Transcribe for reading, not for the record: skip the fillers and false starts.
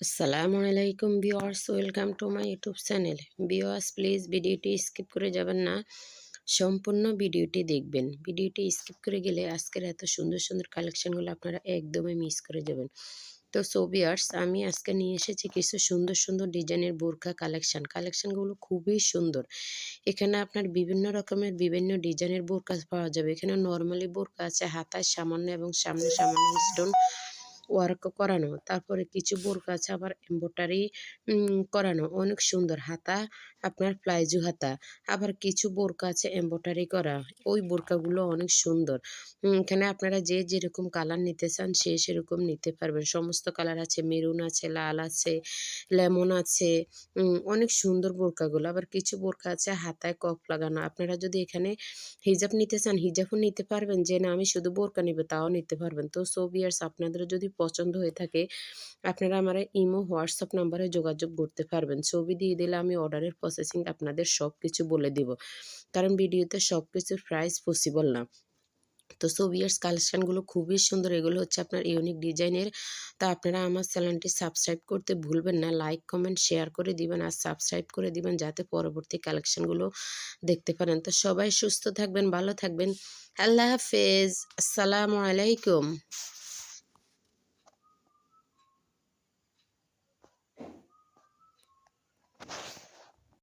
আসসালামু আলাইকুম viewers, welcome to my YouTube channel. Viewers, please ভিডিওটি স্কিপ করে যাবেন না, সম্পূর্ণ ভিডিওটি দেখবেন। ভিডিওটি স্কিপ করে গেলে আজকের এত সুন্দর সুন্দর কালেকশনগুলো আপনারা একদমই মিস করে যাবেন। তো ভিউয়ার্স, আমি আজকে নিয়ে এসেছি কিছু সুন্দর সুন্দর ডিজাইনের বোরকা কালেকশনগুলো খুবই সুন্দর। এখানে আপনার বিভিন্ন রকমের বিভিন্ন ডিজাইনের বোরকা পাওয়া যাবে। এখানে নর্মালি বোরকা আছে, হাতায় সামান্য এবং সামনে সামান্য স্টোন ওয়ার্ক করানো। তারপরে কিছু বোরকা আছে আবার এমব্রয়ডারি করানো, অনেক সুন্দর। হাতা আপনার প্লাইজো হাতা। আবার কিছু বোরকা আছে এমব্রয়ডারি করা, ওই বোরকাগুলো অনেক সুন্দর। এখানে আপনারা যে যেরকম কালার নিতে চান সে সেরকম নিতে পারবেন। সমস্ত কালার আছে, মেরুন আছে, লাল আছে, লেমন আছে। অনেক সুন্দর বোরকাগুলো। আবার কিছু বোরকা আছে হাতায় কফ লাগানো। আপনারা যদি এখানে হিজাব নিতে চান হিজাবও নিতে পারবেন, যে না আমি শুধু বোরকা নিব তাও নিতে পারবেন। তো ভিউয়ার্স, আপনাদের যদি পছন্দ হয়ে থাকে আপনারা আমার ইমো হোয়াটসঅ্যাপ নাম্বারে যোগাযোগ করতে পারবেন। ছবি দিয়ে দিলে আমি অর্ডারের প্রসেসিং আপনাদের সব কিছু বলে দিব, কারণ ভিডিওতে সব কিছুর প্রাইস পসিবল না। তো ভিউয়ার্স, কালেকশনগুলো খুবই সুন্দর। এগুলো হচ্ছে আপনার ইউনিক ডিজাইনের। তা আপনারা আমার চ্যানেলটি সাবস্ক্রাইব করতে ভুলবেন না। লাইক কমেন্ট শেয়ার করে দিবেন আর সাবস্ক্রাইব করে দিবেন, যাতে পরবর্তী কালেকশনগুলো দেখতে পারেন। তো সবাই সুস্থ থাকবেন, ভালো থাকবেন। আল্লাহ হাফেজ। আসসালামু আলাইকুম।